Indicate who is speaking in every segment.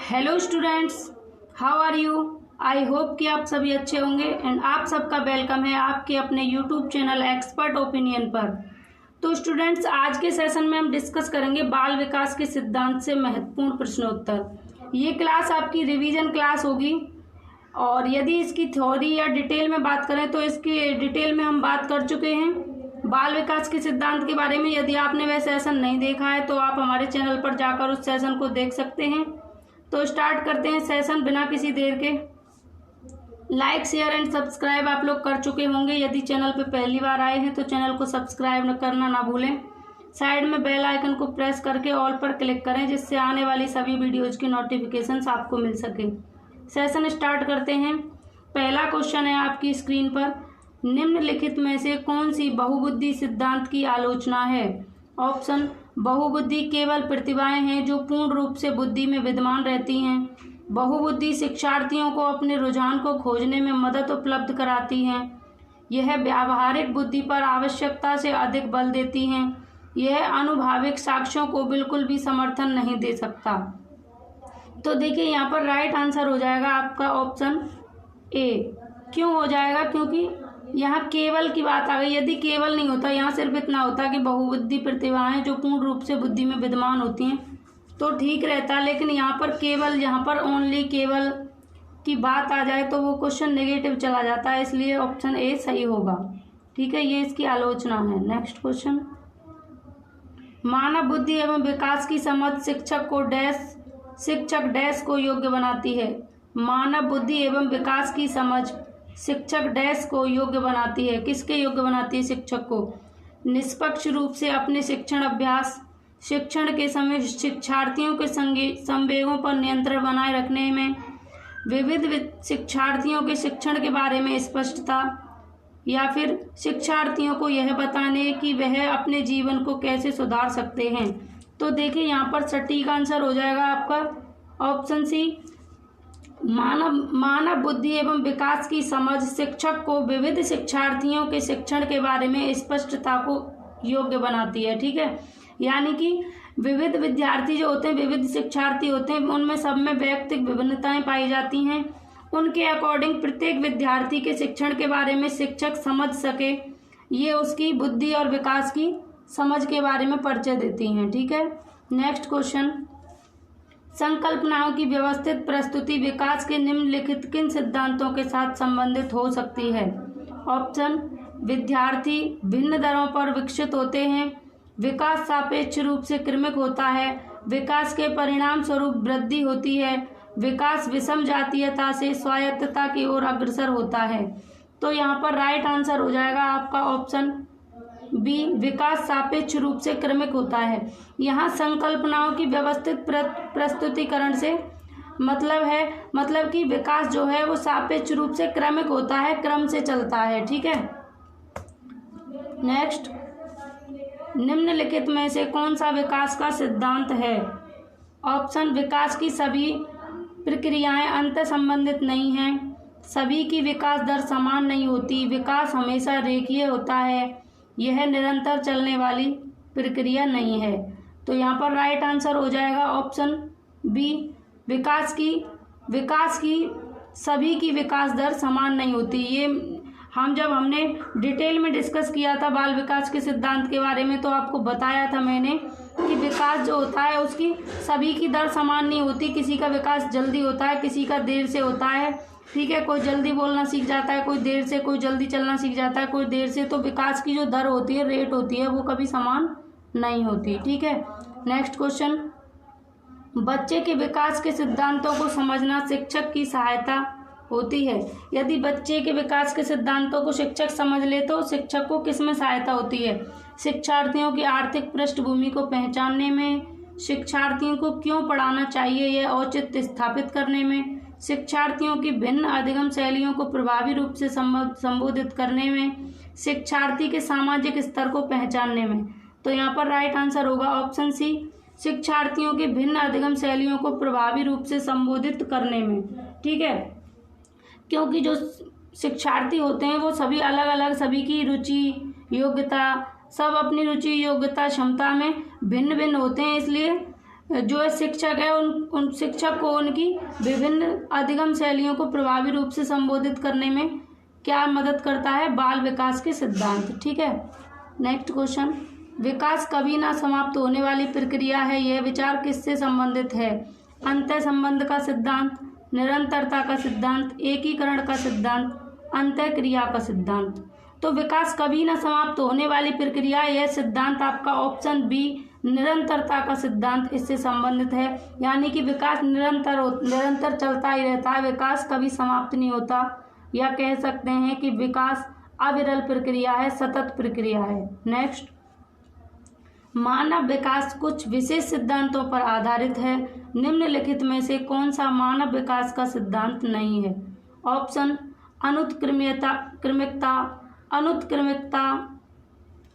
Speaker 1: Hello students, how are you. I hope कि आप सभी अच्छे होंगे एंड आप सबका वेलकम है आपके अपने यूट्यूब चैनल एक्सपर्ट ओपिनियन पर। तो स्टूडेंट्स, आज के सेशन में हम डिस्कस करेंगे बाल विकास के सिद्धांत से महत्वपूर्ण प्रश्नोत्तर। ये क्लास आपकी रिवीजन क्लास होगी और यदि इसकी थ्योरी या डिटेल में बात करें तो इसके डिटेल में हम बात कर चुके हैं बाल विकास के सिद्धांत के बारे में। यदि आपने वह सेशन नहीं देखा है तो आप हमारे चैनल पर जाकर उस सेशन को देख सकते हैं। तो स्टार्ट करते हैं सेशन बिना किसी देर के। लाइक शेयर एंड सब्सक्राइब आप लोग कर चुके होंगे। यदि चैनल पे पहली बार आए हैं तो चैनल को सब्सक्राइब करना ना भूलें। साइड में बेल आइकन को प्रेस करके ऑल पर क्लिक करें जिससे आने वाली सभी वीडियोज की नोटिफिकेशंस आपको मिल सके। सेशन स्टार्ट करते हैं। पहला क्वेश्चन है आपकी स्क्रीन पर, निम्नलिखित में से कौन सी बहुबुद्धि सिद्धांत की आलोचना है। ऑप्शन, बहुबुद्धि केवल प्रतिभाएं हैं जो पूर्ण रूप से बुद्धि में विद्यमान रहती हैं। बहुबुद्धि शिक्षार्थियों को अपने रुझान को खोजने में मदद उपलब्ध कराती हैं। यह व्यावहारिक बुद्धि पर आवश्यकता से अधिक बल देती हैं। यह अनुभाविक साक्ष्यों को बिल्कुल भी समर्थन नहीं दे सकता। तो देखिए यहाँ पर राइट आंसर हो जाएगा आपका ऑप्शन ए। क्यों हो जाएगा? क्योंकि यहाँ केवल की बात आ गई। यदि केवल नहीं होता, यहाँ सिर्फ इतना होता कि बहुबुद्धि प्रतिभाएं जो पूर्ण रूप से बुद्धि में विद्यमान होती हैं तो ठीक रहता, लेकिन यहाँ पर केवल, यहाँ पर ओनली केवल की बात आ जाए तो वो क्वेश्चन नेगेटिव चला जाता है, इसलिए ऑप्शन ए सही होगा। ठीक है, ये इसकी आलोचना है। नेक्स्ट क्वेश्चन, मानव बुद्धि एवं विकास की समझ शिक्षक डैश को योग्य बनाती है। मानव बुद्धि एवं विकास की समझ शिक्षक डैश को योग्य बनाती है। किसके योग्य बनाती है? शिक्षक को। निष्पक्ष रूप से अपने शिक्षण अभ्यास, शिक्षण के समय शिक्षार्थियों के संवेगों पर नियंत्रण बनाए रखने में, विविध शिक्षार्थियों के शिक्षण के बारे में स्पष्टता, या फिर शिक्षार्थियों को यह बताने कि वह अपने जीवन को कैसे सुधार सकते हैं। तो देखिए यहाँ पर सटीक आंसर हो जाएगा आपका ऑप्शन सी। मानव बुद्धि एवं विकास की समझ शिक्षक को विविध शिक्षार्थियों के शिक्षण के बारे में स्पष्टता को योग्य बनाती है। ठीक है, यानी कि विविध विद्यार्थी जो होते हैं, विविध शिक्षार्थी होते हैं, उनमें सब में व्यक्तिगत विभिन्नताएं पाई जाती हैं। उनके अकॉर्डिंग प्रत्येक विद्यार्थी के शिक्षण के बारे में शिक्षक समझ सके, ये उसकी बुद्धि और विकास की समझ के बारे में परिचय देती हैं। ठीक है, नेक्स्ट क्वेश्चन, संकल्पनाओं की व्यवस्थित प्रस्तुति विकास के निम्नलिखित किन सिद्धांतों के साथ संबंधित हो सकती है। ऑप्शन, विद्यार्थी भिन्न दरों पर विकसित होते हैं। विकास सापेक्ष रूप से क्रमिक होता है। विकास के परिणाम स्वरूप वृद्धि होती है। विकास विषम जातीयता से स्वायत्तता की ओर अग्रसर होता है। तो यहाँ पर राइट आंसर हो जाएगा आपका ऑप्शन बी, विकास सापेक्ष रूप से क्रमिक होता है। यहाँ संकल्पनाओं की व्यवस्थित प्रस्तुतिकरण से मतलब कि विकास जो है वो सापेक्ष रूप से क्रमिक होता है, क्रम से चलता है। ठीक है, नेक्स्ट, निम्नलिखित में से कौन सा विकास का सिद्धांत है। ऑप्शन, विकास की सभी प्रक्रियाएं अंतर संबंधित नहीं हैं। सभी की विकास दर समान नहीं होती। विकास हमेशा रेखीय होता है। यह निरंतर चलने वाली प्रक्रिया नहीं है। तो यहाँ पर राइट आंसर हो जाएगा ऑप्शन बी, विकास की सभी की विकास दर समान नहीं होती। ये जब हमने डिटेल में डिस्कस किया था बाल विकास के सिद्धांत के बारे में तो आपको बताया था मैंने कि विकास जो होता है उसकी सभी की दर समान नहीं होती। किसी का विकास जल्दी होता है, किसी का देर से होता है। ठीक है, कोई जल्दी बोलना सीख जाता है, कोई देर से, कोई जल्दी चलना सीख जाता है, कोई देर से। तो विकास की जो दर होती है, रेट होती है, वो कभी समान नहीं होती। ठीक है, नेक्स्ट क्वेश्चन, बच्चे के विकास के सिद्धांतों को समझना शिक्षक की सहायता होती है। यदि बच्चे के विकास के सिद्धांतों को शिक्षक समझ ले तो शिक्षक को किसमें सहायता होती है? शिक्षार्थियों की आर्थिक पृष्ठभूमि को पहचानने में, शिक्षार्थियों को क्यों पढ़ाना चाहिए यह औचित्य स्थापित करने में, शिक्षार्थियों की भिन्न अधिगम शैलियों को प्रभावी रूप से संबोधित करने में, शिक्षार्थी के सामाजिक स्तर को पहचानने में। तो यहाँ पर राइट आंसर होगा ऑप्शन सी, शिक्षार्थियों की भिन्न अधिगम शैलियों को प्रभावी रूप से संबोधित करने में। ठीक है, क्योंकि जो शिक्षार्थी होते हैं वो सभी अलग अलग, सभी की रुचि योग्यता, सब अपनी रुचि योग्यता क्षमता में भिन्न भिन्न होते हैं, इसलिए जो शिक्षक है उन शिक्षक को उनकी विभिन्न अधिगम शैलियों को प्रभावी रूप से संबोधित करने में क्या मदद करता है? बाल विकास के सिद्धांत। ठीक है, नेक्स्ट क्वेश्चन, विकास कभी ना समाप्त होने वाली प्रक्रिया है, यह विचार किससे संबंधित है? अंतः संबंध का सिद्धांत, निरंतरता का सिद्धांत, एकीकरण का सिद्धांत, अंतः क्रिया का सिद्धांत। तो विकास कभी ना समाप्त होने वाली प्रक्रिया, यह सिद्धांत आपका ऑप्शन बी निरंतरता का सिद्धांत इससे संबंधित है। यानी कि विकास निरंतर चलता ही रहता है, विकास कभी समाप्त नहीं होता, या कह सकते हैं कि विकास अविरल प्रक्रिया है, सतत प्रक्रिया है। नेक्स्ट, मानव विकास कुछ विशेष सिद्धांतों पर आधारित है, निम्नलिखित में से कौन सा मानव विकास का सिद्धांत नहीं है? ऑप्शन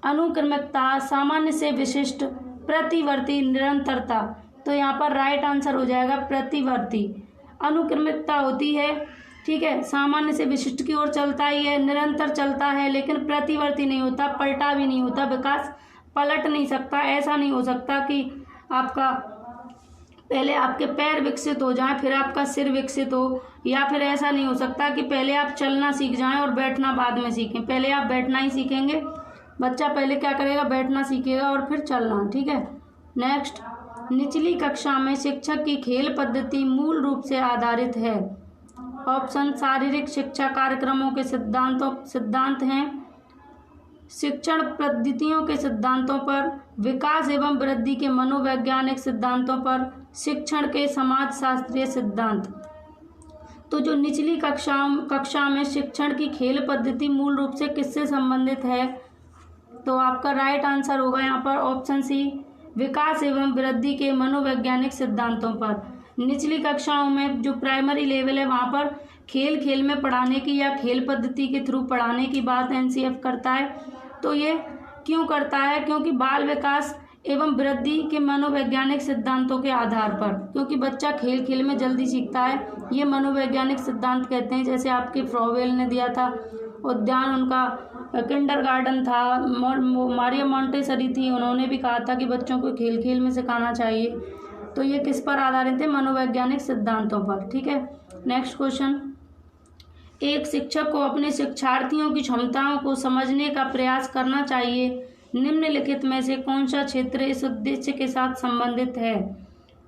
Speaker 1: अनुक्रमिकता, सामान्य से विशिष्ट, प्रतिवर्ती, निरंतरता। तो यहाँ पर राइट आंसर हो जाएगा प्रतिवर्ती। अनुक्रमिकता होती है, ठीक है, सामान्य से विशिष्ट की ओर चलता ही है, निरंतर चलता है, लेकिन प्रतिवर्ती नहीं होता, पलटा भी नहीं होता। विकास पलट नहीं सकता, ऐसा नहीं हो सकता कि आपका पहले आपके पैर विकसित हो जाएं फिर आपका सिर विकसित हो, या फिर ऐसा नहीं हो सकता कि पहले आप चलना सीख जाएं और बैठना बाद में सीखें। पहले आप बैठना ही सीखेंगे, बच्चा पहले क्या करेगा, बैठना सीखेगा और फिर चलना। ठीक है, नेक्स्ट, निचली कक्षा में शिक्षक की खेल पद्धति मूल रूप से आधारित है। ऑप्शन शारीरिक शिक्षा कार्यक्रमों के सिद्धांत हैं, शिक्षण पद्धतियों के सिद्धांतों पर, विकास एवं वृद्धि के मनोवैज्ञानिक सिद्धांतों पर, शिक्षण के समाज शास्त्रीय सिद्धांत। तो जो निचली कक्षा में शिक्षण की खेल पद्धति मूल रूप से किससे संबंधित है? तो आपका राइट आंसर होगा यहाँ पर ऑप्शन सी, विकास एवं वृद्धि के मनोवैज्ञानिक सिद्धांतों पर। निचली कक्षाओं में जो प्राइमरी लेवल है वहाँ पर खेल में पढ़ाने की या खेल पद्धति के थ्रू पढ़ाने की बात एनसीएफ करता है। तो ये क्यों करता है? क्योंकि बाल विकास एवं वृद्धि के मनोवैज्ञानिक सिद्धांतों के आधार पर, क्योंकि बच्चा खेल में जल्दी सीखता है, ये मनोवैज्ञानिक सिद्धांत कहते हैं। जैसे आपके फ्रॉवेल ने दिया था उद्यान, उनका किंडरगार्टन था, मारिया मॉन्टेसरी थी, उन्होंने भी कहा था कि बच्चों को खेल में सिखाना चाहिए। तो ये किस पर आधारित है? मनोवैज्ञानिक सिद्धांतों पर। ठीक है, नेक्स्ट क्वेश्चन, एक शिक्षक को अपने शिक्षार्थियों की क्षमताओं को समझने का प्रयास करना चाहिए, निम्नलिखित में से कौन सा क्षेत्र इस उद्देश्य के साथ संबंधित है?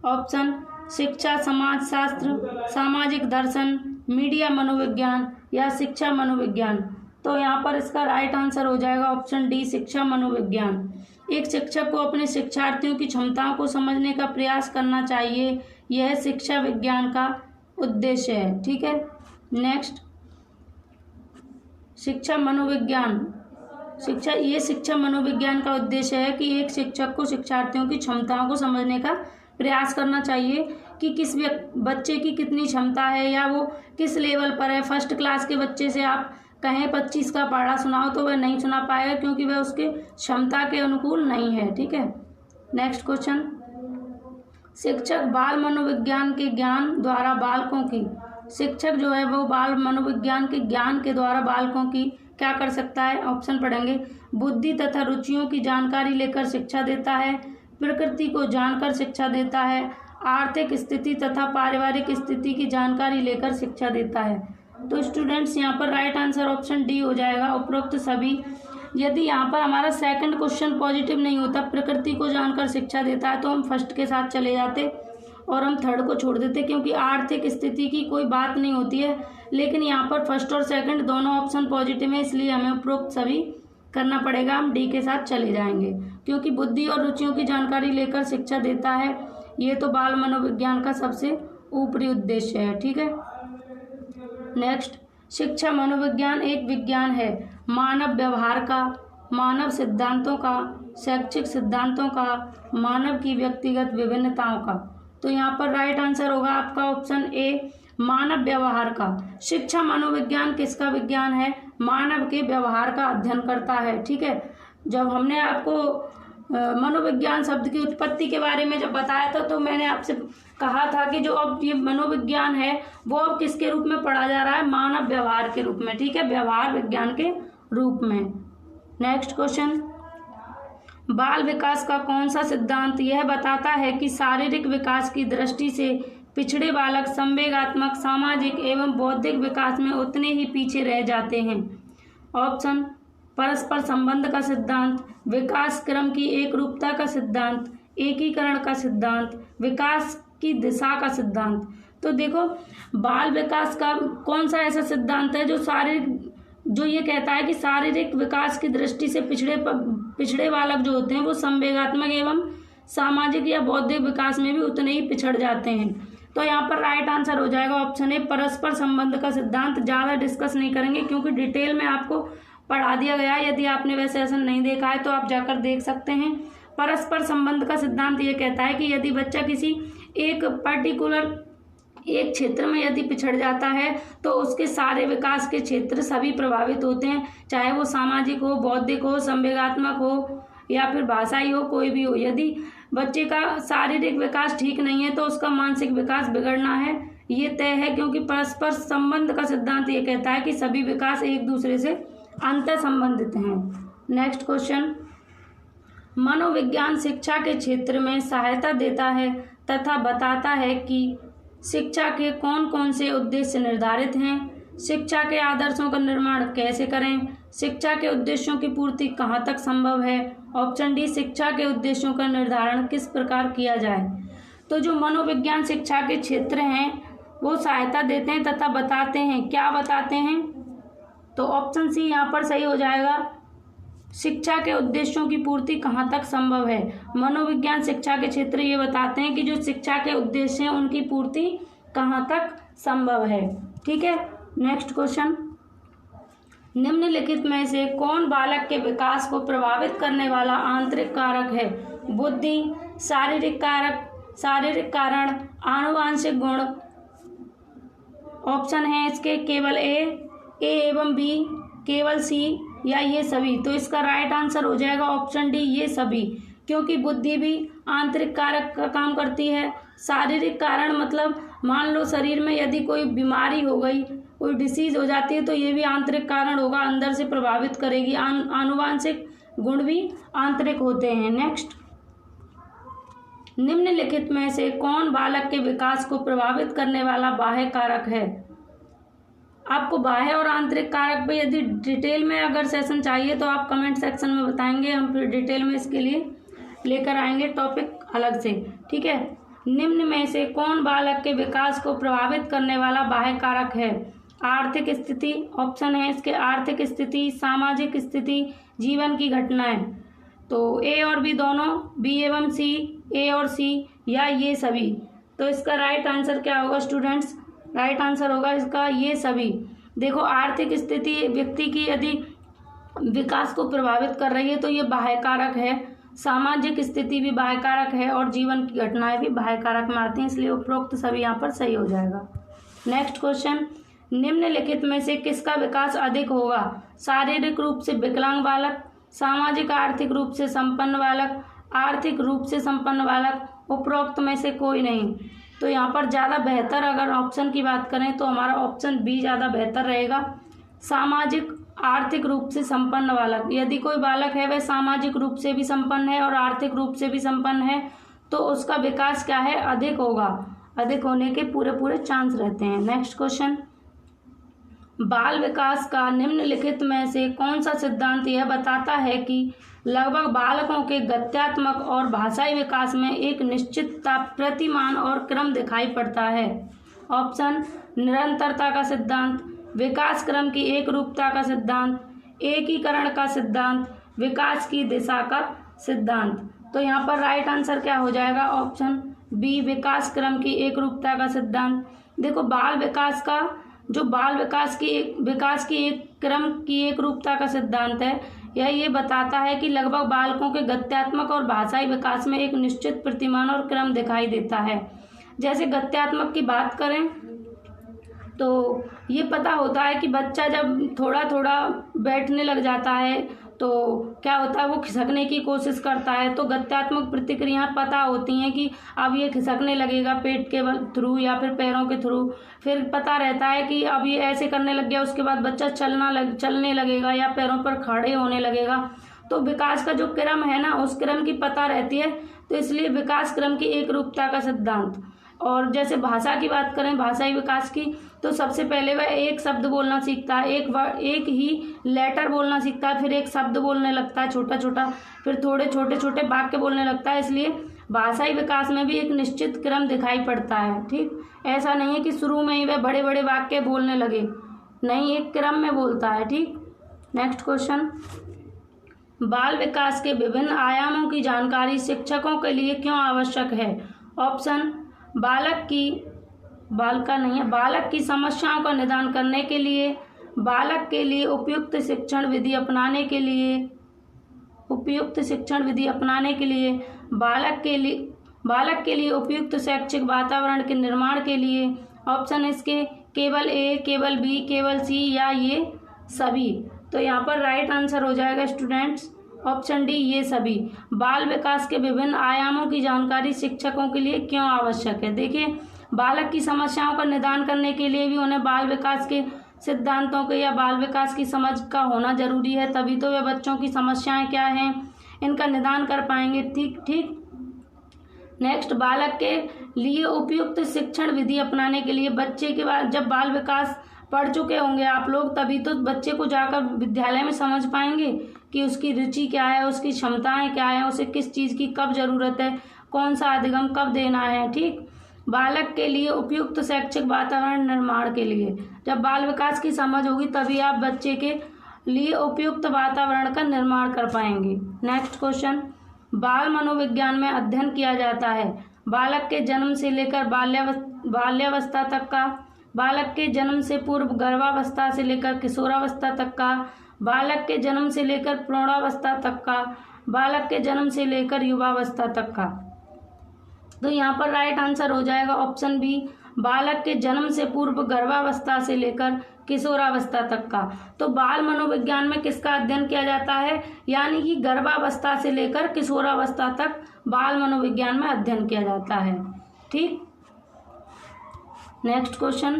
Speaker 1: ऑप्शन शिक्षा समाजशास्त्र, सामाजिक दर्शन, मीडिया मनोविज्ञान या शिक्षा मनोविज्ञान। तो यहाँ पर इसका राइट आंसर हो जाएगा ऑप्शन डी, शिक्षा मनोविज्ञान। एक शिक्षक को अपने शिक्षार्थियों की क्षमताओं को समझने का प्रयास करना चाहिए, यह शिक्षा विज्ञान का उद्देश्य है। ठीक है, नेक्स्ट, शिक्षा मनोविज्ञान का उद्देश्य है कि एक शिक्षक को शिक्षार्थियों की क्षमताओं को समझने का प्रयास करना चाहिए कि किस बच्चे की कितनी क्षमता है या वो किस लेवल पर है। फर्स्ट क्लास के बच्चे से आप कहें 25 का पढ़ा सुनाओ तो वह नहीं सुना पाएगा, क्योंकि वह उसके क्षमता के अनुकूल नहीं है। ठीक है, नेक्स्ट क्वेश्चन, शिक्षक बाल मनोविज्ञान के ज्ञान द्वारा बालकों की, शिक्षक जो है वो बाल मनोविज्ञान के ज्ञान के द्वारा बालकों की क्या कर सकता है? ऑप्शन पढ़ेंगे, बुद्धि तथा रुचियों की जानकारी लेकर शिक्षा देता है, प्रकृति को जानकर शिक्षा देता है, आर्थिक स्थिति तथा पारिवारिक स्थिति की जानकारी लेकर शिक्षा देता है। तो स्टूडेंट्स यहाँ पर राइट आंसर ऑप्शन डी हो जाएगा, उपरोक्त सभी। यदि यहाँ पर हमारा सेकंड क्वेश्चन पॉजिटिव नहीं होता, प्रकृति को जानकर शिक्षा देता है, तो हम फर्स्ट के साथ चले जाते और हम थर्ड को छोड़ देते, क्योंकि आर्थिक स्थिति की कोई बात नहीं होती है। लेकिन यहाँ पर फर्स्ट और सेकंड दोनों ऑप्शन पॉजिटिव है, इसलिए हमें उपरोक्त सभी करना पड़ेगा। हम डी के साथ चले जाएंगे, क्योंकि बुद्धि और रुचियों की जानकारी लेकर शिक्षा देता है, ये तो बाल मनोविज्ञान का सबसे ऊपरी उद्देश्य है। ठीक है, नेक्स्ट, शिक्षा मनोविज्ञान एक विज्ञान है मानव व्यवहार का, मानव सिद्धांतों का, शैक्षिक सिद्धांतों का, मानव की व्यक्तिगत विभिन्नताओं का। तो यहाँ पर राइट आंसर होगा आपका ऑप्शन ए, मानव व्यवहार का। शिक्षा मनोविज्ञान किसका विज्ञान है? मानव के व्यवहार का अध्ययन करता है। ठीक है, जब हमने आपको मनोविज्ञान शब्द की उत्पत्ति के बारे में जब बताया था, तो मैंने आपसे कहा था कि जो अब ये मनोविज्ञान है वो अब किसके रूप में पढ़ा जा रहा है? मानव व्यवहार के रूप में। ठीक है, व्यवहार विज्ञान के रूप में। नेक्स्ट क्वेश्चन, बाल विकास का कौन सा सिद्धांत यह बताता है कि शारीरिक विकास की दृष्टि से पिछड़े बालक संवेगात्मक, सामाजिक एवं बौद्धिक विकास में उतने ही पीछे रह जाते हैं? ऑप्शन परस्पर संबंध का सिद्धांत, विकास क्रम की एकरूपता का सिद्धांत, एकीकरण का सिद्धांत, विकास की दिशा का सिद्धांत। तो देखो, बाल विकास का कौन सा ऐसा सिद्धांत है जो ये कहता है कि शारीरिक विकास की दृष्टि से पिछड़े बालक जो होते हैं वो संवेगात्मक एवं सामाजिक या बौद्धिक विकास में भी उतने ही पिछड़ जाते हैं। तो यहाँ पर राइट आंसर हो जाएगा ऑप्शन ए, परस्पर संबंध का सिद्धांत। ज़्यादा डिस्कस नहीं करेंगे क्योंकि डिटेल में आपको पढ़ा दिया गया है। यदि आपने वैसे ऐसा नहीं देखा है तो आप जाकर देख सकते हैं। परस्पर संबंध का सिद्धांत ये कहता है कि यदि बच्चा किसी एक पर्टिकुलर एक क्षेत्र में यदि पिछड़ जाता है तो उसके सारे विकास के क्षेत्र सभी प्रभावित होते हैं, चाहे वो सामाजिक हो, बौद्धिक हो, संवेगात्मक हो या फिर भाषाई हो, कोई भी हो। यदि बच्चे का शारीरिक विकास ठीक नहीं है तो उसका मानसिक विकास बिगड़ना है, ये तय है, क्योंकि परस्पर संबंध का सिद्धांत ये कहता है कि सभी विकास एक दूसरे से अंतर संबंधित हैं। नेक्स्ट क्वेश्चन, मनोविज्ञान शिक्षा के क्षेत्र में सहायता देता है तथा बताता है कि शिक्षा के कौन कौन से उद्देश्य निर्धारित हैं, शिक्षा के आदर्शों का निर्माण कैसे करें, शिक्षा के उद्देश्यों की पूर्ति कहाँ तक संभव है। ऑप्शन डी, शिक्षा के उद्देश्यों का निर्धारण किस प्रकार किया जाए। तो जो मनोविज्ञान शिक्षा के क्षेत्र हैं वो सहायता देते हैं तथा बताते हैं, क्या बताते हैं? तो ऑप्शन सी यहाँ पर सही हो जाएगा, शिक्षा के उद्देश्यों की पूर्ति कहाँ तक संभव है। मनोविज्ञान शिक्षा के क्षेत्र ये बताते हैं कि जो शिक्षा के उद्देश्य हैं उनकी पूर्ति कहाँ तक संभव है। ठीक है, नेक्स्ट क्वेश्चन, निम्नलिखित में से कौन बालक के विकास को प्रभावित करने वाला आंतरिक कारक है? बुद्धि, शारीरिक कारक, शारीरिक कारण, आनुवांशिक गुण। ऑप्शन है इसके केवल ए एवं बी, केवल सी या ये सभी। तो इसका राइट आंसर हो जाएगा ऑप्शन डी, ये सभी, क्योंकि बुद्धि भी आंतरिक कारक का काम करती है। शारीरिक कारण मतलब मान लो शरीर में यदि कोई बीमारी हो गई, कोई डिसीज हो जाती है तो ये भी आंतरिक कारण होगा, अंदर से प्रभावित करेगी। आनुवांशिक गुण भी आंतरिक होते हैं। नेक्स्ट, निम्नलिखित में से कौन बालक के विकास को प्रभावित करने वाला बाह्य कारक है? आपको बाह्य और आंतरिक कारक पे यदि डिटेल में अगर सेशन चाहिए तो आप कमेंट सेक्शन में बताएंगे, हम फिर डिटेल में इसके लिए लेकर आएंगे टॉपिक अलग से। ठीक है, निम्न में से कौन बालक के विकास को प्रभावित करने वाला बाह्य कारक है? आर्थिक स्थिति। ऑप्शन है इसके आर्थिक स्थिति, सामाजिक स्थिति, जीवन की घटनाएं। तो ए और बी दोनों, बी एवं सी, ए और सी या ये सभी। तो इसका राइट आंसर क्या होगा स्टूडेंट्स? राइट आंसर होगा इसका ये सभी। देखो, आर्थिक स्थिति व्यक्ति की यदि विकास को प्रभावित कर रही है तो ये बाह्य कारक है, सामाजिक स्थिति भी बाह्य कारक है और जीवन की घटनाएं भी बाह्य कारक में आती हैं, इसलिए उपरोक्त सभी यहाँ पर सही हो जाएगा। नेक्स्ट क्वेश्चन, निम्नलिखित में से किसका विकास अधिक होगा? शारीरिक रूप से विकलांग बालक, सामाजिक आर्थिक रूप से संपन्न बालक, आर्थिक रूप से संपन्न बालक, उपरोक्त में से कोई नहीं। तो यहाँ पर ज़्यादा बेहतर अगर ऑप्शन की बात करें तो हमारा ऑप्शन बी ज़्यादा बेहतर रहेगा, सामाजिक आर्थिक रूप से संपन्न बालक। यदि कोई बालक है वह सामाजिक रूप से भी संपन्न है और आर्थिक रूप से भी संपन्न है तो उसका विकास क्या है? अधिक होगा, अधिक होने के पूरे चांस रहते हैं। नेक्स्ट क्वेश्चन, बाल विकास का निम्नलिखित में से कौन सा सिद्धांत यह बताता है कि लगभग बालकों के गत्यात्मक और भाषाई विकास में एक निश्चितता, प्रतिमान और क्रम दिखाई पड़ता है? ऑप्शन, निरंतरता का सिद्धांत, विकास क्रम की एक रूपता का सिद्धांत, एकीकरण का सिद्धांत, विकास की दिशा का सिद्धांत। तो यहाँ पर राइट आंसर क्या हो जाएगा? ऑप्शन बी, विकास क्रम की एक रूपता का सिद्धांत। देखो, बाल विकास का जो बाल विकास की एक क्रम की एक रूपता का सिद्धांत है, यह ये बताता है कि लगभग बालकों के गत्यात्मक और भाषाई विकास में एक निश्चित प्रतिमान और क्रम दिखाई देता है। जैसे गत्यात्मक की बात करें तो ये पता होता है कि बच्चा जब थोड़ा थोड़ा बैठने लग जाता है तो क्या होता है, वो खिसकने की कोशिश करता है, तो गत्यात्मक प्रतिक्रियाएं पता होती हैं कि अब ये खिसकने लगेगा पेट के थ्रू या फिर पैरों के थ्रू। फिर पता रहता है कि अब ये ऐसे करने लग गया, उसके बाद बच्चा चलने लगेगा या पैरों पर खड़े होने लगेगा। तो तो विकास का जो क्रम है ना, उस क्रम की पता रहती है, तो इसलिए विकास क्रम की एक रूपता का सिद्धांत। और जैसे भाषा की बात करें, भाषाई विकास की, तो सबसे पहले वह एक शब्द बोलना सीखता है, एक ही लेटर बोलना सीखता है, फिर एक शब्द बोलने लगता है छोटा छोटा, फिर थोड़े छोटे छोटे वाक्य बोलने लगता है। इसलिए भाषाई विकास में भी एक निश्चित क्रम दिखाई पड़ता है। ठीक, ऐसा नहीं है कि शुरू में ही वह बड़े बड़े वाक्य बोलने लगे, नहीं, एक क्रम में बोलता है। ठीक, नेक्स्ट क्वेश्चन, बाल विकास के विभिन्न आयामों की जानकारी शिक्षकों के लिए क्यों आवश्यक है? ऑप्शन, बालक की समस्याओं का निदान करने के लिए, बालक के लिए उपयुक्त शिक्षण विधि अपनाने के लिए, बालक के लिए उपयुक्त शैक्षिक वातावरण के निर्माण के लिए। ऑप्शन इसके केवल ए, केवल बी, केवल सी या ये सभी। तो यहाँ पर राइट आंसर हो जाएगा स्टूडेंट्स ऑप्शन डी, ये सभी। बाल विकास के विभिन्न आयामों की जानकारी शिक्षकों के लिए क्यों आवश्यक है? देखिए, बालक की समस्याओं का निदान करने के लिए भी उन्हें बाल विकास के सिद्धांतों के या बाल विकास की समझ का होना जरूरी है, तभी तो वे बच्चों की समस्याएं क्या हैं, इनका निदान कर पाएंगे। ठीक। नेक्स्ट, बालक के लिए उपयुक्त शिक्षण विधि अपनाने के लिए, बच्चे के बाद जब बाल विकास पढ़ चुके होंगे आप लोग, तभी तो बच्चे को जाकर विद्यालय में समझ पाएंगे कि उसकी रुचि क्या है, उसकी क्षमताएं क्या है, उसे किस चीज़ की कब ज़रूरत है, कौन सा अधिगम कब देना है। ठीक, बालक के लिए उपयुक्त शैक्षिक वातावरण निर्माण के लिए, जब बाल विकास की समझ होगी तभी आप बच्चे के लिए उपयुक्त वातावरण का निर्माण कर पाएंगे। नेक्स्ट क्वेश्चन, बाल मनोविज्ञान में अध्ययन किया जाता है बालक के जन्म से लेकर बाल्यावस्था तक का, बालक के जन्म से पूर्व गर्भावस्था से लेकर किशोरावस्था तक का, बालक के जन्म से लेकर प्रौढ़ावस्था तक का, बालक के जन्म से लेकर युवावस्था तक का। तो यहाँ पर राइट आंसर हो जाएगा ऑप्शन बी, बालक के जन्म से पूर्व गर्भावस्था से लेकर किशोरावस्था तक का। तो बाल मनोविज्ञान में किसका अध्ययन किया जाता है? यानी कि गर्भावस्था से लेकर किशोरावस्था तक बाल मनोविज्ञान में अध्ययन किया जाता है। ठीक, नेक्स्ट क्वेश्चन,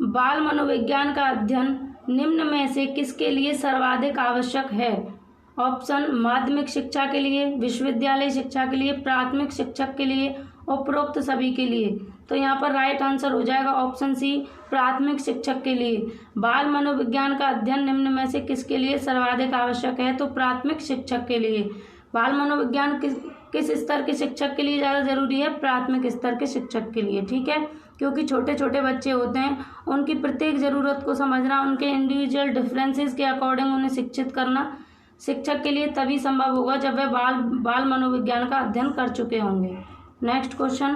Speaker 1: बाल मनोविज्ञान का अध्ययन निम्न में से किसके लिए सर्वाधिक आवश्यक है? ऑप्शन, माध्यमिक शिक्षा के लिए, विश्वविद्यालय शिक्षा के लिए, प्राथमिक शिक्षक के लिए, उपरोक्त सभी के लिए। तो यहाँ पर राइट आंसर हो जाएगा ऑप्शन सी, प्राथमिक शिक्षक के लिए। बाल मनोविज्ञान का अध्ययन निम्न में से किसके लिए सर्वाधिक आवश्यक है? तो प्राथमिक शिक्षक के लिए। बाल मनोविज्ञान किस स्तर के शिक्षक के लिए ज़्यादा जरूरी है? प्राथमिक स्तर के शिक्षक के लिए। ठीक है, क्योंकि छोटे छोटे बच्चे होते हैं, उनकी प्रत्येक ज़रूरत को समझना, उनके इंडिविजुअल डिफरेंसेस के अकॉर्डिंग उन्हें शिक्षित करना शिक्षक के लिए तभी संभव होगा जब वे बाल मनोविज्ञान का अध्ययन कर चुके होंगे। नेक्स्ट क्वेश्चन,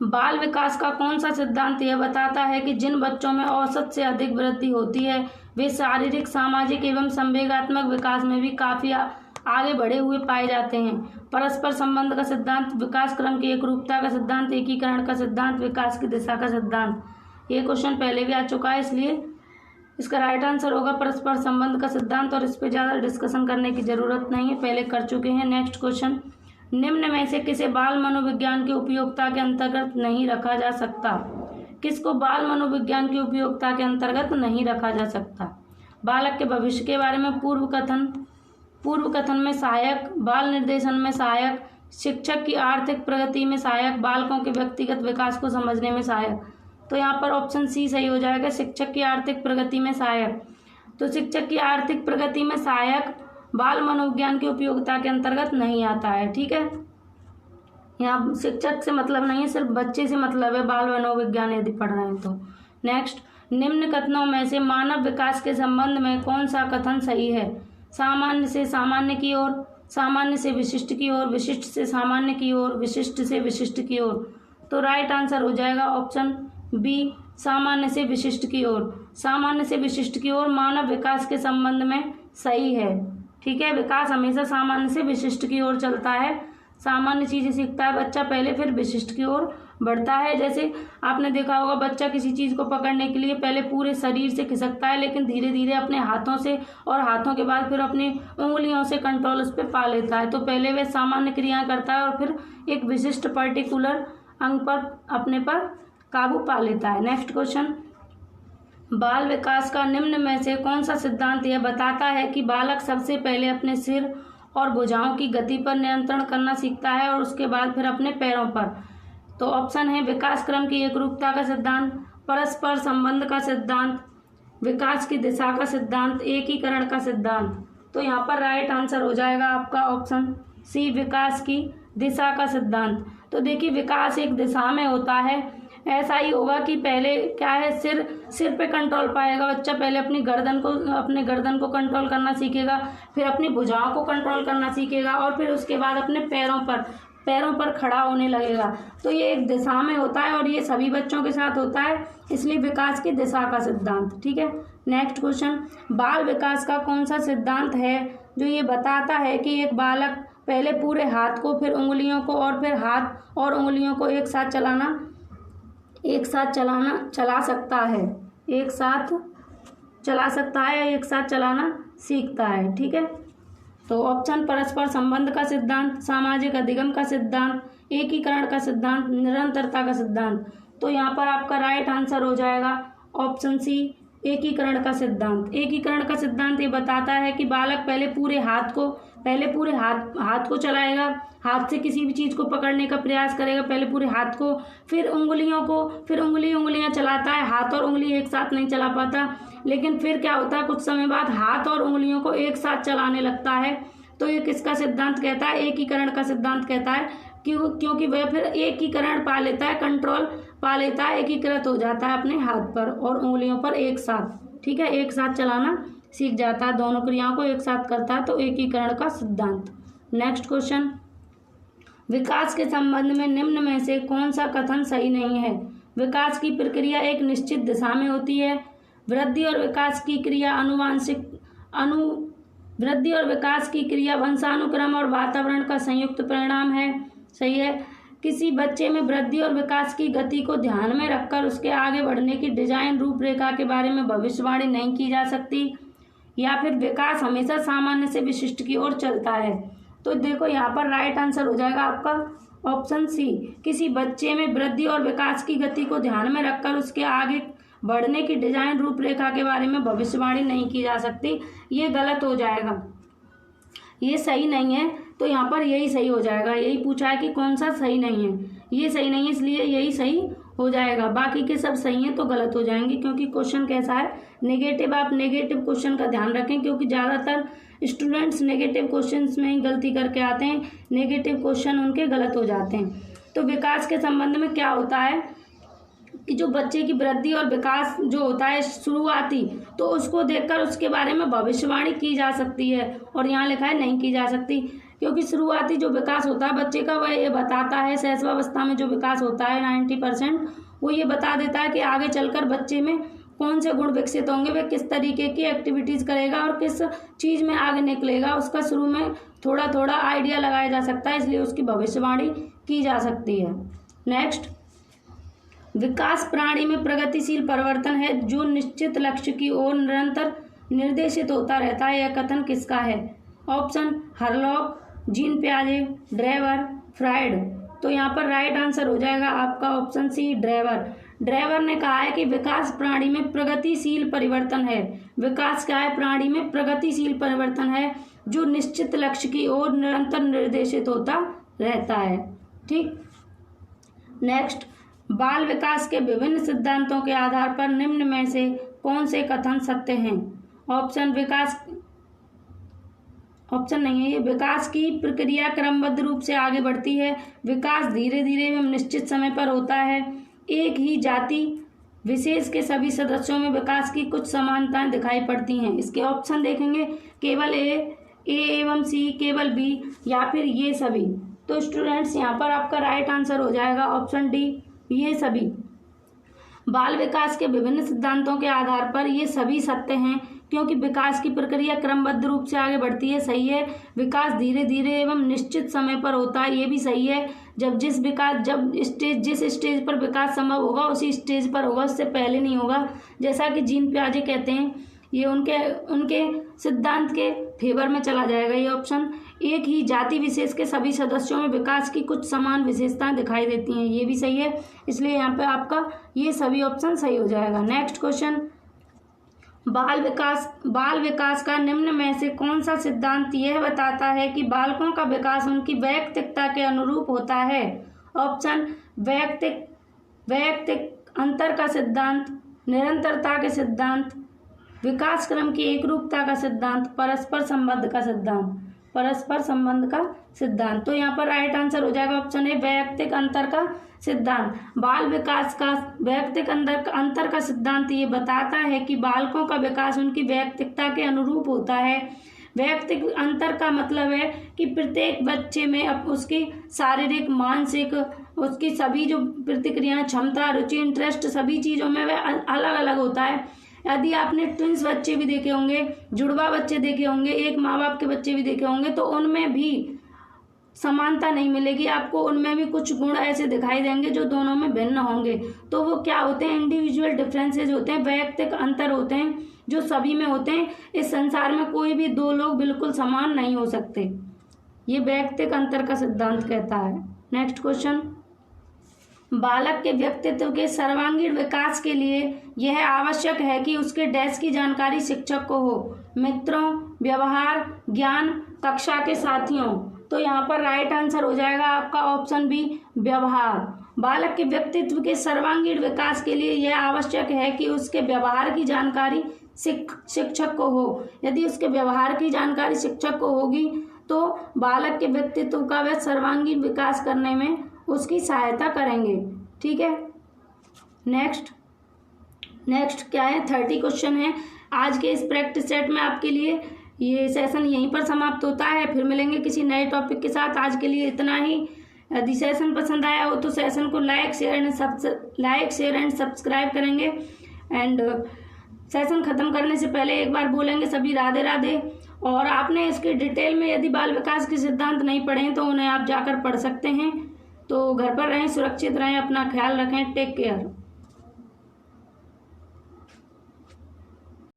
Speaker 1: बाल विकास का कौन सा सिद्धांत यह बताता है कि जिन बच्चों में औसत से अधिक वृद्धि होती है वे शारीरिक, सामाजिक एवं संवेगात्मक विकास में भी काफ़ी आगे बढ़े हुए पाए जाते हैं? परस्पर संबंध का सिद्धांत, विकास क्रम की एकरूपता का सिद्धांत, एकीकरण का सिद्धांत, विकास की दिशा का सिद्धांत। ये क्वेश्चन पहले भी आ चुका है, इसलिए इसका राइट आंसर होगा परस्पर संबंध का सिद्धांत, और इस पर ज़्यादा डिस्कशन करने की ज़रूरत नहीं है, पहले कर चुके हैं। नेक्स्ट क्वेश्चन, निम्न में से किसे बाल मनोविज्ञान की उपयोगिता के अंतर्गत नहीं रखा जा सकता? किसको बाल मनोविज्ञान की उपयोगिता के अंतर्गत नहीं रखा जा सकता? बालक के भविष्य के बारे में पूर्व कथन में सहायक, बाल निर्देशन में सहायक, शिक्षक की आर्थिक प्रगति में सहायक, बालकों के व्यक्तिगत विकास को समझने में सहायक। तो यहाँ पर ऑप्शन सी सही हो जाएगा, शिक्षक की आर्थिक प्रगति में सहायक। तो शिक्षक की आर्थिक प्रगति में सहायक बाल मनोविज्ञान की उपयोगिता के अंतर्गत नहीं आता है। ठीक है, यहाँ शिक्षक से मतलब नहीं है, सिर्फ बच्चे से मतलब है बाल मनोविज्ञान यदि पढ़ रहे हैं तो। नेक्स्ट, निम्न कथनों में से मानव विकास के संबंध में कौन सा कथन सही है? सामान्य से सामान्य की ओर, सामान्य से विशिष्ट की ओर, विशिष्ट से सामान्य की ओर, विशिष्ट से विशिष्ट की ओर। तो राइट आंसर हो जाएगा ऑप्शन बी, सामान्य से विशिष्ट की ओर। सामान्य से विशिष्ट की ओर मानव विकास के संबंध में सही है। ठीक है, विकास हमेशा सामान्य से विशिष्ट की ओर चलता है, सामान्य चीज़ें सीखता है बच्चा पहले, फिर विशिष्ट की ओर बढ़ता है। जैसे आपने देखा होगा, बच्चा किसी चीज़ को पकड़ने के लिए पहले पूरे शरीर से खिसकता है, लेकिन धीरे धीरे अपने हाथों से और हाथों के बाद फिर अपनी उंगलियों से कंट्रोल उस पर पा लेता है। तो पहले वह सामान्य क्रियाएं करता है और फिर एक विशिष्ट पर्टिकुलर अंग पर अपने पर काबू पा लेता है। नेक्स्ट क्वेश्चन, बाल विकास का निम्न में से कौन सा सिद्धांत यह बताता है कि बालक सबसे पहले अपने सिर और भुजाओं की गति पर नियंत्रण करना सीखता है और उसके बाद फिर अपने पैरों पर? तो ऑप्शन है विकास क्रम की एकरूपता का सिद्धांत, परस्पर संबंध का सिद्धांत, विकास की दिशा का सिद्धांत, एकीकरण का सिद्धांत। तो यहाँ पर राइट आंसर हो जाएगा आपका ऑप्शन सी, विकास की दिशा का सिद्धांत। तो देखिए विकास एक दिशा में होता है। ऐसा ही होगा कि पहले क्या है, सिर पे कंट्रोल पाएगा बच्चा, पहले अपने गर्दन को कंट्रोल करना सीखेगा, फिर अपनी भुजाओं को कंट्रोल करना सीखेगा और फिर उसके बाद अपने पैरों पर खड़ा होने लगेगा। तो ये एक दिशा में होता है और ये सभी बच्चों के साथ होता है, इसलिए विकास की दिशा का सिद्धांत। ठीक है, नेक्स्ट क्वेश्चन, बाल विकास का कौन सा सिद्धांत है जो ये बताता है कि एक बालक पहले पूरे हाथ को, फिर उंगलियों को और फिर हाथ और उंगलियों को एक साथ चला सकता है, एक साथ चलाना सीखता है। ठीक है, तो ऑप्शन परस्पर संबंध का सिद्धांत, सामाजिक अधिगम का सिद्धांत, एकीकरण का सिद्धांत, निरंतरता का सिद्धांत। तो यहाँ पर आपका राइट आंसर हो जाएगा ऑप्शन सी, एकीकरण का सिद्धांत। एकीकरण का सिद्धांत ये बताता है कि बालक पहले पूरे हाथ को चलाएगा, हाथ से किसी भी चीज़ को पकड़ने का प्रयास करेगा, पहले पूरे हाथ को, फिर उंगलियां चलाता है। हाथ और उंगली एक साथ नहीं चला पाता, लेकिन फिर क्या होता है, कुछ समय बाद हाथ और उंगलियों को एक साथ चलाने लगता है। तो ये किसका सिद्धांत कहता है? एकीकरण का सिद्धांत कहता है, क्योंकि वह फिर एकीकरण पा लेता है, कंट्रोल पा लेता है, एकीकृत हो जाता है अपने हाथ पर और उंगलियों पर एक साथ। ठीक है, एक साथ चलाना सीख जाता है, दोनों क्रियाओं को एक साथ करता है, तो एकीकरण का सिद्धांत। नेक्स्ट क्वेश्चन, विकास के संबंध में निम्न में से कौन सा कथन सही नहीं है? विकास की प्रक्रिया एक निश्चित दिशा में होती है। वृद्धि और विकास की क्रिया वंशानुक्रम और वातावरण का संयुक्त परिणाम है। सही है। किसी बच्चे में वृद्धि और विकास की गति को ध्यान में रखकर उसके आगे बढ़ने की डिजाइन रूपरेखा के बारे में भविष्यवाणी नहीं की जा सकती। या फिर विकास हमेशा सामान्य से विशिष्ट की ओर चलता है। तो देखो यहाँ पर राइट आंसर हो जाएगा आपका ऑप्शन सी, किसी बच्चे में वृद्धि और विकास की गति को ध्यान में रखकर उसके आगे बढ़ने की डिजाइन रूपरेखा के बारे में भविष्यवाणी नहीं की जा सकती। ये गलत हो जाएगा, ये सही नहीं है। तो यहाँ पर यही सही हो जाएगा। यही पूछा है कि कौन सा सही नहीं है, ये सही नहीं है, इसलिए यही सही हो जाएगा। बाकी के सब सही हैं तो गलत हो जाएंगे, क्योंकि क्वेश्चन कैसा है, नेगेटिव। आप नेगेटिव क्वेश्चन का ध्यान रखें, क्योंकि ज़्यादातर स्टूडेंट्स नेगेटिव क्वेश्चंस में ही गलती करके आते हैं, नेगेटिव क्वेश्चन उनके गलत हो जाते हैं। तो विकास के संबंध में क्या होता है कि जो बच्चे की वृद्धि और विकास जो होता है शुरुआती, तो उसको देखकर उसके बारे में भविष्यवाणी की जा सकती है, और यहाँ लिखा है नहीं की जा सकती, क्योंकि शुरुआती जो विकास होता है बच्चे का वह ये बताता है, शैशवावस्था में जो विकास होता है 90% वो ये बता देता है कि आगे चलकर बच्चे में कौन से गुण विकसित होंगे, वह किस तरीके की एक्टिविटीज़ करेगा और किस चीज़ में आगे निकलेगा, उसका शुरू में थोड़ा थोड़ा आइडिया लगाया जा सकता है, इसलिए उसकी भविष्यवाणी की जा सकती है। नेक्स्ट, विकास प्राणी में प्रगतिशील परिवर्तन है जो निश्चित लक्ष्य की ओर निरंतर निर्देशित होता रहता है। यह कथन किसका है? ऑप्शन हरलॉक, जीन पियाजे, ड्रेवर, फ्राइड। तो यहाँ पर राइट आंसर हो जाएगा आपका ऑप्शन सी, ड्रेवर। ड्रेवर ने कहा है कि विकास प्राणी में प्रगतिशील परिवर्तन है। विकास क्या है? प्राणी में प्रगतिशील परिवर्तन है जो निश्चित लक्ष्य की ओर निरंतर निर्देशित होता रहता है। ठीक, नेक्स्ट, बाल विकास के विभिन्न सिद्धांतों के आधार पर निम्न में से कौन से कथन सत्य हैं? ऑप्शन नहीं है ये। विकास की प्रक्रिया क्रमबद्ध रूप से आगे बढ़ती है। विकास धीरे धीरे एवं निश्चित समय पर होता है। एक ही जाति विशेष के सभी सदस्यों में विकास की कुछ समानताएं दिखाई पड़ती हैं। इसके ऑप्शन देखेंगे, केवल ए एवं सी, केवल बी, या फिर ये सभी। तो स्टूडेंट्स यहाँ पर आपका राइट आंसर हो जाएगा ऑप्शन डी, ये सभी। बाल विकास के विभिन्न सिद्धांतों के आधार पर ये सभी सत्य हैं, क्योंकि विकास की प्रक्रिया क्रमबद्ध रूप से आगे बढ़ती है, सही है। विकास धीरे धीरे एवं निश्चित समय पर होता है, ये भी सही है। जिस स्टेज पर विकास संभव होगा उसी स्टेज पर होगा, उससे पहले नहीं होगा। जैसा कि जीन पियाजे कहते हैं, ये उनके सिद्धांत के फेवर में चला जाएगा ये ऑप्शन। एक ही जाति विशेष के सभी सदस्यों में विकास की कुछ समान विशेषताएं दिखाई देती हैं, ये भी सही है। इसलिए यहाँ पे आपका ये सभी ऑप्शन सही हो जाएगा। नेक्स्ट क्वेश्चन, बाल विकास का निम्न में से कौन सा सिद्धांत यह बताता है कि बालकों का विकास उनकी वैयक्तिकता के अनुरूप होता है? ऑप्शन वैयक्तिक अंतर का सिद्धांत, निरंतरता के सिद्धांत, विकास क्रम की एकरूपता का सिद्धांत, परस्पर संबंध का सिद्धांत। परस्पर संबंध का सिद्धांत। तो यहाँ पर राइट आंसर हो जाएगा ऑप्शन ए, वैयक्तिक अंतर का सिद्धांत। बाल विकास का वैयक्तिक अंतर का सिद्धांत ये बताता है कि बालकों का विकास उनकी वैयक्तिकता के अनुरूप होता है। वैयक्तिक अंतर का मतलब है कि प्रत्येक बच्चे में अब उसकी शारीरिक, मानसिक, उसकी सभी जो प्रतिक्रियाएं, क्षमता, रुचि, इंटरेस्ट, सभी चीज़ों में वह अलग अलग होता है। यदि आपने ट्विंस बच्चे भी देखे होंगे, जुड़वा बच्चे देखे होंगे, एक माँ बाप के बच्चे भी देखे होंगे, तो उनमें भी समानता नहीं मिलेगी आपको। उनमें भी कुछ गुण ऐसे दिखाई देंगे जो दोनों में भिन्न होंगे। तो वो क्या होते हैं? इंडिविजुअल डिफरेंसेस होते हैं, वैयक्तिक अंतर होते हैं जो सभी में होते हैं। इस संसार में कोई भी दो लोग बिल्कुल समान नहीं हो सकते। ये वैयक्तिक अंतर का सिद्धांत कहता है। नेक्स्ट क्वेश्चन, बालक के व्यक्तित्व के सर्वांगीण विकास के लिए यह आवश्यक है कि उसके डैश की जानकारी शिक्षक को हो? मित्रों, व्यवहार, ज्ञान, कक्षा के साथियों। तो यहाँ पर राइट आंसर हो जाएगा आपका ऑप्शन बी, व्यवहार। बालक के व्यक्तित्व के सर्वांगीण विकास के लिए यह आवश्यक है कि उसके व्यवहार की जानकारी शिक्षक को हो। यदि उसके व्यवहार की जानकारी शिक्षक को होगी तो बालक के व्यक्तित्व का वह सर्वांगीण विकास करने में उसकी सहायता करेंगे। ठीक है। नेक्स्ट क्या है? 30 क्वेश्चन है आज के इस प्रैक्टिस सेट में आपके लिए। ये सेशन यहीं पर समाप्त होता है, फिर मिलेंगे किसी नए टॉपिक के साथ। आज के लिए इतना ही। यदि सेशन पसंद आया हो तो सेशन को लाइक शेयर एंड सब्सक्राइब करेंगे। एंड सेशन खत्म करने से पहले एक बार बोलेंगे सभी राधे राधे। और आपने इसके डिटेल में यदि बाल विकास के सिद्धांत नहीं पढ़े तो उन्हें आप जाकर पढ़ सकते हैं। तो घर पर रहें, सुरक्षित रहें, अपना ख्याल रखें। Take care.